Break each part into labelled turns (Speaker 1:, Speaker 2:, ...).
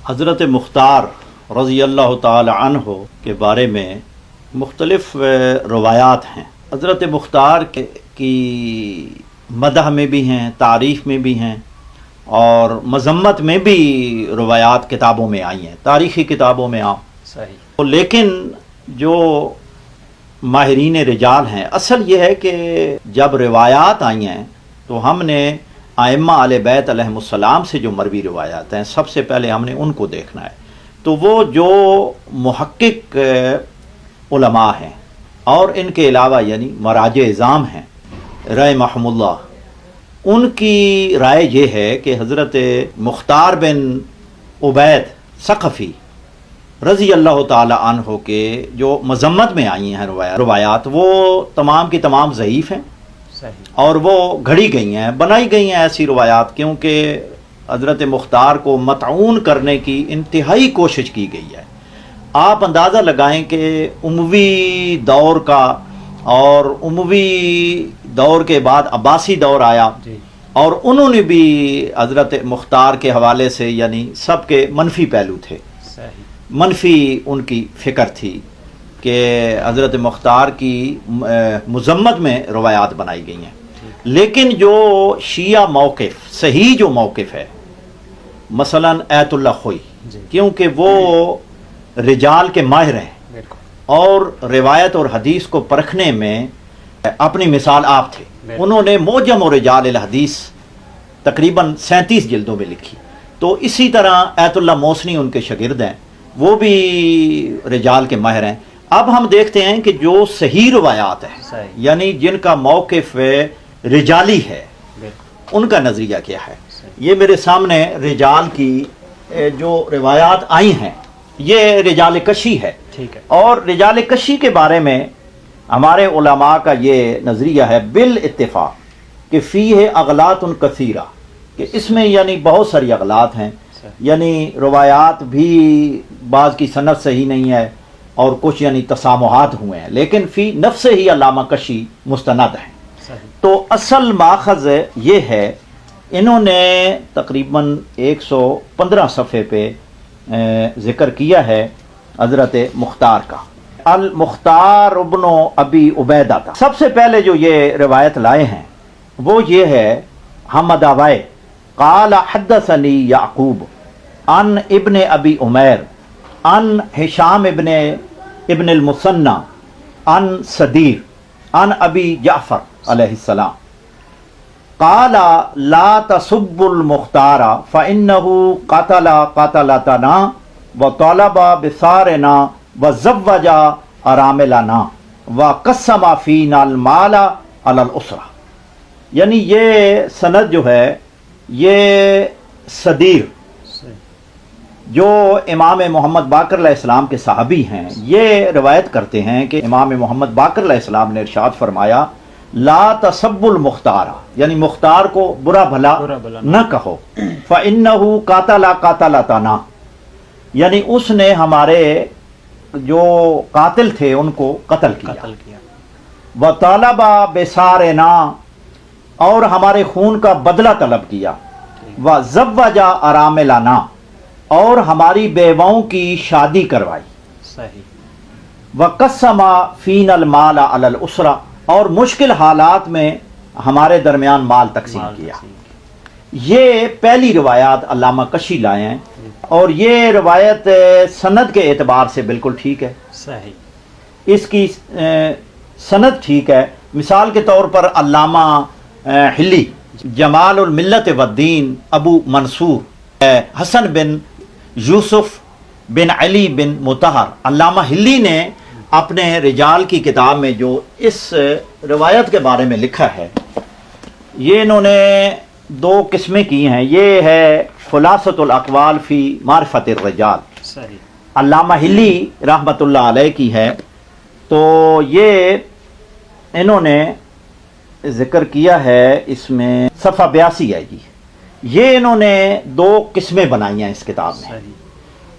Speaker 1: حضرت مختار رضی اللہ تعالی عنہ کے بارے میں مختلف روایات ہیں۔ حضرت مختار کی مدح میں بھی ہیں، تعریف میں بھی ہیں، اور مذمت میں بھی روایات کتابوں میں آئی ہیں، تاریخی کتابوں میں صحیح۔ لیکن جو ماہرین رجال ہیں، اصل یہ ہے کہ جب روایات آئی ہیں تو ہم نے ائمہ اہل بیت علیہم السلام سے جو مروی روایات ہیں، سب سے پہلے ہم نے ان کو دیکھنا ہے۔ تو وہ جو محقق علماء ہیں اور ان کے علاوہ یعنی مراجع اعظام ہیں رحمہم اللہ، ان کی رائے یہ ہے کہ حضرت مختار بن عبید ثقفی رضی اللہ تعالی عنہ کے جو مذمت میں آئی ہیں روایات، وہ تمام کی تمام ضعیف ہیں اور وہ گھڑی گئی ہیں، بنائی گئی ہیں ایسی روایات، کیونکہ حضرت مختار کو مطعون کرنے کی انتہائی کوشش کی گئی ہے۔ آپ اندازہ لگائیں کہ اموی دور کا، اور اموی دور کے بعد عباسی دور آیا، اور انہوں نے بھی حضرت مختار کے حوالے سے یعنی سب کے منفی پہلو تھے، منفی ان کی فکر تھی کہ حضرت مختار کی مذمت میں روایات بنائی گئی ہیں۔ لیکن جو شیعہ موقف، صحیح جو موقف ہے، مثلا ایت اللہ خوئی، کیونکہ وہ رجال کے ماہر ہیں اور روایت اور حدیث کو پرکھنے میں اپنی مثال آپ تھے، انہوں نے معجم و رجال الحدیث تقریباً 37 جلدوں میں لکھی۔ تو اسی طرح ایت اللہ موسنی ان کے شاگرد ہیں، وہ بھی رجال کے ماہر ہیں۔ اب ہم دیکھتے ہیں کہ جو صحیح روایات ہیں یعنی جن کا موقف رجالی ہے، ان کا نظریہ کیا ہے۔ یہ میرے سامنے رجال کی جو روایات آئی ہیں، یہ رجال کشی ہے، اور رجال کشی کے بارے میں ہمارے علماء کا یہ نظریہ ہے بالاتفاق کہ فیہ اغلاط کثیرہ، کہ اس میں یعنی بہت ساری اغلاط ہیں، یعنی روایات بھی بعض کی سند صحیح نہیں ہے اور کچھ یعنی تسامحات ہوئے ہیں، لیکن فی نفس ہی علامہ کشی مستند ہیں۔ تو اصل ماخذ یہ ہے، انہوں نے تقریباً 115 صفحے پہ ذکر کیا ہے حضرت مختار کا، المختار ابن ابی عبیدہ کا۔ سب سے پہلے جو یہ روایت لائے ہیں وہ یہ ہے، حمد آوائے قال حدثنی یعقوب عن ابن ابی عمیر عن ہشام ابن المثنى عن صدیر عن ابی جعفر علیہ السلام قال لا تسب المختار فإنه قتل قتلتنا وطلب بثارنا وزوج اراملنا وقسم فينا المال على الاسرہ۔ یعنی یہ سند جو ہے، یہ صدیر جو امام محمد باقر علیہ السلام کے صحابی ہیں، یہ روایت کرتے ہیں کہ امام محمد باقر علیہ السلام نے ارشاد فرمایا، لا تسب المختار، یعنی مختار کو برا بھلا نہ کہو، فإنه قاتل قاتلتنا، یعنی اس نے ہمارے جو قاتل تھے ان کو قتل کیا، وطالب بثارنا، اور ہمارے خون کا بدلہ طلب کیا، وزوج اراملنا، اور ہماری بیواؤں کی شادی کروائی، وقسم فینا المال علی الاسرہ، اور مشکل حالات میں ہمارے درمیان مال تقسیم کیا۔ یہ پہلی روایات علامہ کشی لائے ہیں، اور یہ روایت سند کے اعتبار سے بالکل ٹھیک ہے، اس کی سند ٹھیک ہے۔ مثال کے طور پر علامہ حلی جمال الملت والدین ابو منصور حسن بن یوسف بن علی بن مطہر، علامہ حلی نے اپنے رجال کی کتاب میں جو اس روایت کے بارے میں لکھا ہے، یہ انہوں نے 2 قسمیں کی ہیں۔ یہ ہے خلاصۃ الاقوال فی معرفت الرجال، علامہ حلی رحمۃ اللہ علیہ کی ہے۔ تو یہ انہوں نے ذکر کیا ہے، اس میں صفحہ 82 ہے جی۔ یہ انہوں نے 2 قسمیں بنائی ہیں اس کتاب میں،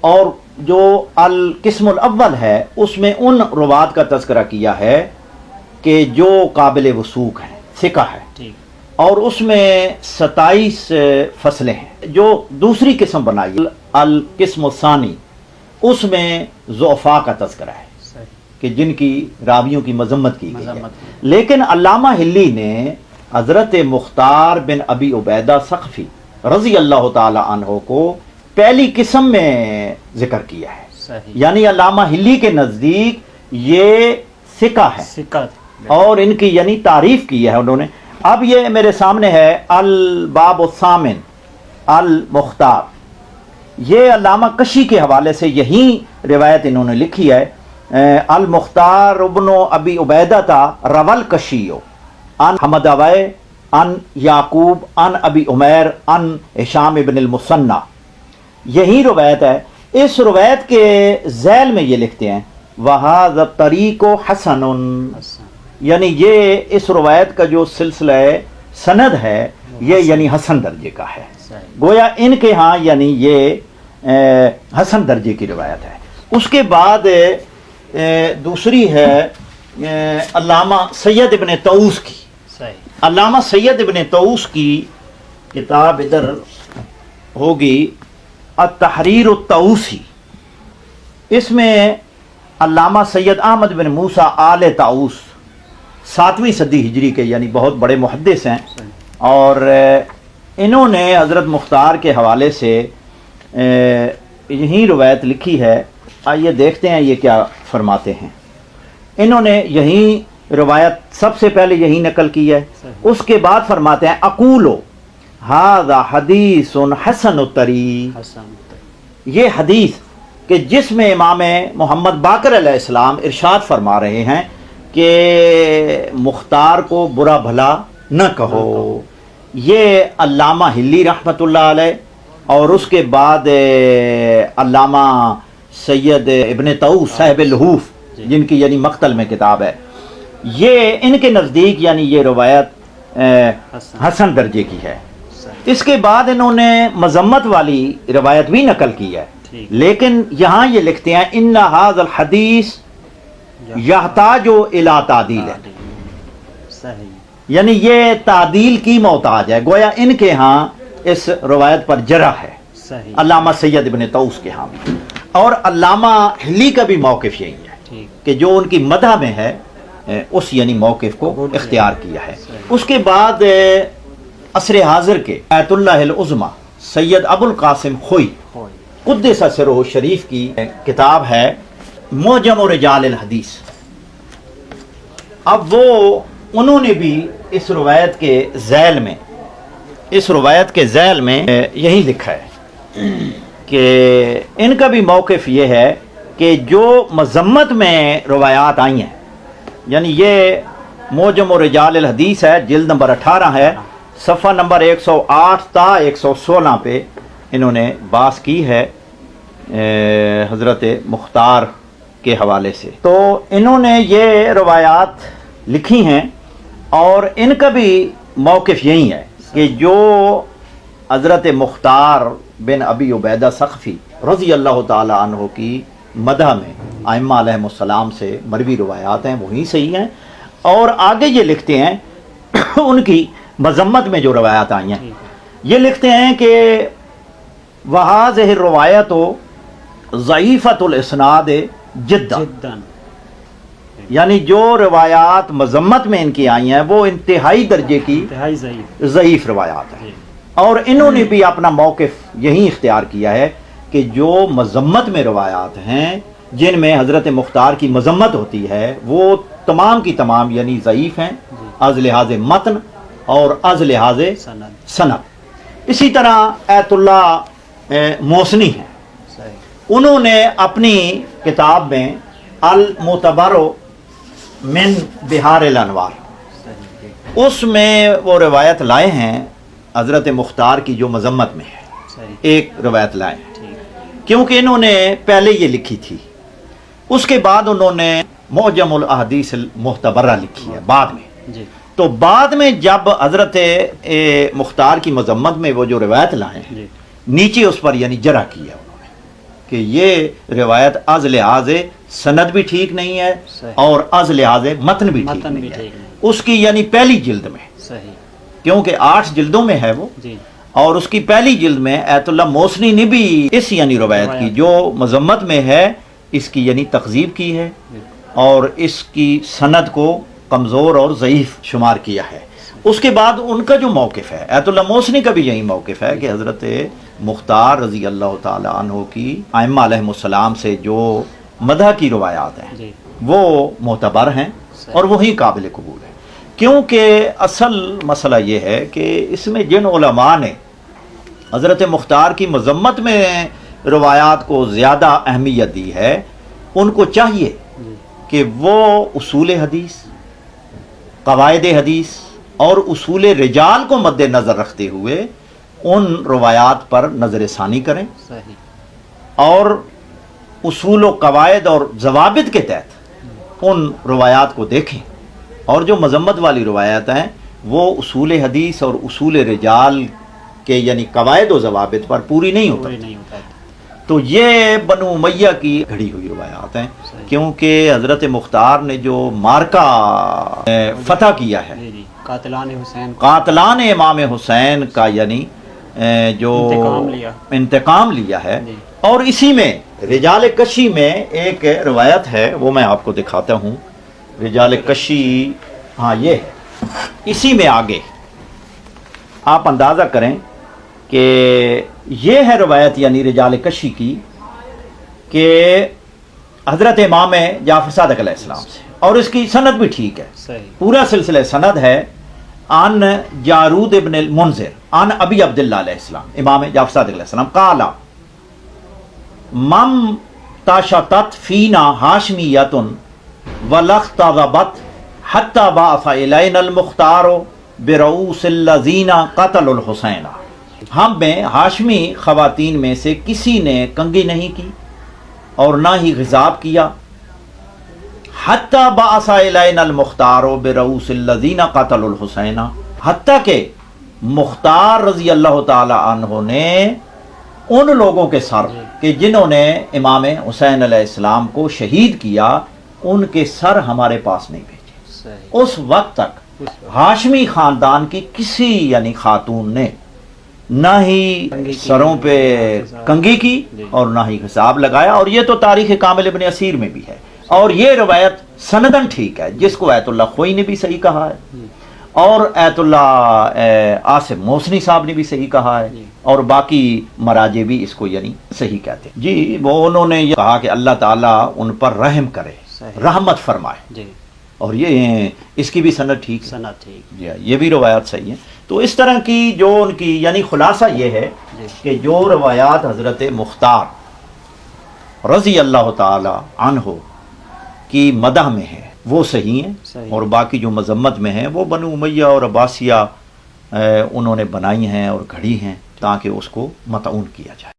Speaker 1: اور جو القسم الاول ہے اس میں ان روات کا تذکرہ کیا ہے کہ جو قابل وثوق ہیں، ثقہ ہے، اور اس میں 27 فصلیں ہیں۔ جو دوسری قسم بنائی القسم الثانی، اس میں ضعفاء کا تذکرہ ہے کہ جن کی راویوں کی مذمت کی گئی ہے. لیکن علامہ ہلی نے حضرت مختار بن ابی عبیدہ ثقفی رضی اللہ تعالی عنہ کو پہلی قسم میں ذکر کیا ہے. یعنی علامہ ہلی کے نزدیک یہ ثقہ ہے اور ان کی یعنی تعریف کی ہے انہوں نے. اب یہ میرے سامنے ہے الباب الثامن المختار، یہ علامہ کشی کے حوالے سے یہی روایت انہوں نے لکھی ہے. المختار ابن ابی عبیدہ رول کشیو ان حمد اوے ان یعقوب ان ابی عمیر ان ہشام ابن المثنی، یہی روایت ہے. اس روایت کے ذیل میں یہ لکھتے ہیں وہذا الطریق حسن، یعنی یہ اس روایت کا جو سلسلہ سند ہے یہ یعنی حسن درجے کا ہے. گویا ان کے ہاں یعنی یہ حسن درجے کی روایت ہے. اس کے بعد دوسری ہے علامہ سید ابن طاؤس کی. علامہ سید ابن طاؤس کی کتاب ادھر ہوگی التحریر الطاؤسی، اس میں علامہ سید احمد بن موسیٰ آل طاؤس 7ویں صدی ہجری کے یعنی بہت بڑے محدث ہیں، اور انہوں نے حضرت مختار کے حوالے سے یہی روایت لکھی ہے. آئیے دیکھتے ہیں یہ کیا فرماتے ہیں. انہوں نے یہی روایت سب سے پہلے یہی نقل کی ہے. اس کے بعد فرماتے ہیں اقولو ھذا حدیث حسن الطریق، یہ حدیث کہ جس میں امام محمد باقر علیہ السلام ارشاد فرما رہے ہیں کہ مختار کو برا بھلا نہ کہو، یہ علامہ ہلی رحمۃ اللہ علیہ اور اس کے بعد علامہ سید ابن طاؤس صاحب الحوف جن کی یعنی مقتل میں کتاب ہے، یہ ان کے نزدیک یعنی یہ روایت حسن درجے کی ہے. اس کے بعد انہوں نے مذمت والی روایت بھی نقل کی ہے، لیکن یہاں یہ لکھتے ہیں ان ھذا الحدیث یحتاج الی تعدیل، یعنی یہ تعدیل کی محتاج ہے. گویا ان کے ہاں اس روایت پر جرح ہے، علامہ سید ابن طاؤس کے ہاں بھی، اور علامہ ہلی کا بھی موقف یہی ہے کہ جو ان کی مدح میں ہے اس یعنی موقف کو اختیار کیا ہے. اس کے بعد عصر حاضر کے آیت اللہ العظمی سید ابو القاسم خوئی قدس سرہ شریف کی کتاب ہے معجم رجال الحدیث. اب وہ انہوں نے بھی اس روایت کے ذیل میں یہی لکھا ہے کہ ان کا بھی موقف یہ ہے کہ جو مذمت میں روایات آئی ہیں، یعنی یہ معجم رجال الحدیث ہے، جلد نمبر 18 ہے، صفحہ نمبر 108 تا 116 پہ انہوں نے بحث کی ہے حضرت مختار کے حوالے سے. تو انہوں نے یہ روایات لکھی ہیں اور ان کا بھی موقف یہی ہے کہ جو حضرت مختار بن ابی عبیدہ ثقفی رضی اللہ تعالی عنہ کی مدح میں ائمہ علیہم السلام سے مروی روایات ہیں وہی صحیح ہیں. اور آگے یہ لکھتے ہیں ان کی مذمت میں جو روایات آئی ہیں، یہ لکھتے ہیں کہ وَهَذِهِ الرِّوَایَةُ ضَعِیفَةُ الْإِسْنَادِ جِدًّا، یعنی جو روایات مذمت میں ان کی آئی ہیں وہ انتہائی درجے کی ضعیف روایات ہیں. اور انہوں نے بھی اپنا موقف یہی اختیار کیا ہے کہ جو مذمت میں روایات ہیں جن میں حضرت مختار کی مذمت ہوتی ہے وہ تمام کی تمام یعنی ضعیف ہیں از لحاظ متن اور از لحاظ سند. اسی طرح ایت اللہ موسنی ہیں، انہوں نے اپنی کتاب میں المعتبر من بحار الانوار اس میں وہ روایت لائے ہیں حضرت مختار کی جو مذمت میں ہے، ایک روایت لائے ہیں کیونکہ انہوں نے پہلے یہ لکھی تھی. اس کے بعد انہوں نے معجم الاحادیث المعتبرہ لکھی ہے بعد میں. تو بعد میں جب حضرت مختار کی مذمت میں وہ جو روایت لائے ہیں نیچے اس پر یعنی جرح کیا انہوں نے کہ یہ روایت از لحاظ سند بھی ٹھیک نہیں ہے اور از لحاظ متن بھی ٹھیک نہیں ہے. اس کی یعنی پہلی جلد میں، کیونکہ 8 جلدوں میں ہے وہ، اور اس کی پہلی جلد میں ایت اللہ موسنی نے بھی اس یعنی روایت کی جو مذمت میں ہے اس کی یعنی تکذیب کی ہے اور اس کی سند کو کمزور اور ضعیف شمار کیا ہے۔ اس کے بعد ان کا جو موقف ہے ایت اللہ موسنی کا بھی یہی موقف ہے کہ حضرت مختار رضی اللہ تعالی عنہ کی ائمہ علیہم السلام سے جو مدح کی روایات ہیں وہ معتبر ہیں اور وہی قابل قبول ہے، کیونکہ اصل مسئلہ یہ ہے کہ اس میں جن علماء نے حضرت مختار کی مذمت میں روایات کو زیادہ اہمیت دی ہے ان کو چاہیے کہ وہ اصول حدیث، قواعد حدیث اور اصول رجال کو مد نظر رکھتے ہوئے ان روایات پر نظر ثانی کریں اور اصول و قواعد اور ضوابط کے تحت ان روایات کو دیکھیں، اور جو مذمت والی روایات ہیں وہ اصول حدیث اور اصول رجال کے یعنی قواعد و ضوابط پر پوری نہیں ہوتی۔ تو یہ بنو امیہ کی گھڑی ہوئی روایات ہیں، کیونکہ حضرت مختار نے جو مارکہ فتح کیا ہے قاتلان امام حسین کا یعنی جو انتقام لیا ہے، اور اسی میں رجال کشی میں ایک روایت ہے وہ میں آپ کو دکھاتا ہوں۔ رجال کشی ہاں یہ ہے، اسی میں آگے آپ اندازہ کریں کہ یہ ہے روایت یعنی رجال کشی کی کہ حضرت امام جعفر صادق علیہ السلام سے، اور اس کی سند بھی ٹھیک ہے، پورا سلسلہ سند ہے عن جارود ابن المنذر عن ابی عبداللہ علیہ السلام، امام جعفر صادق علیہ السلام قال مم تاشتت فینا ہاشمیۃ ولاختضبت حتی بعث الینا المختار برؤوس الذین قتلوا الحسین، ہم میں ہاشمی خواتین میں سے کسی نے کنگھی نہیں کی اور نہ ہی غضاب کیا، حتی بعث الینا المختار برؤوس الذین قتلوا الحسین، حتیٰ کہ مختار رضی اللہ تعالی عنہ نے ان لوگوں کے سر کہ جنہوں نے امام حسین علیہ السلام کو شہید کیا ان کے سر ہمارے پاس نہیں بھیجے۔ اس وقت تک ہاشمی خاندان کی کسی یعنی خاتون نے نہ ہی سروں پہ کنگھی کی اور نہ ہی حساب لگایا، اور یہ تو تاریخ کامل ابن اسیر میں بھی ہے، اور یہ روایت سندن ٹھیک ہے جس کو ایت اللہ خوئی نے بھی صحیح کہا ہے اور ایت اللہ آصف موسنی صاحب نے بھی صحیح کہا ہے، اور باقی مراجع بھی اس کو یعنی صحیح کہتے ہیں۔ جی وہ انہوں نے یہ کہا کہ اللہ تعالیٰ ان پر رحم کرے، رحمت فرمائے، اور یہ اس کی بھی سند ٹھیک ہے، جی یہ بھی روایات صحیح ہیں۔ تو اس طرح کی جو ان کی یعنی خلاصہ یہ ہے کہ جو روایات حضرت مختار رضی اللہ تعالی عنہ کی مدح میں ہے وہ صحیح ہیں، اور باقی جو مذمت میں ہیں وہ بنو امیہ اور عباسیہ انہوں نے بنائی ہیں اور گھڑی ہیں تاکہ اس کو مطعون کیا جائے۔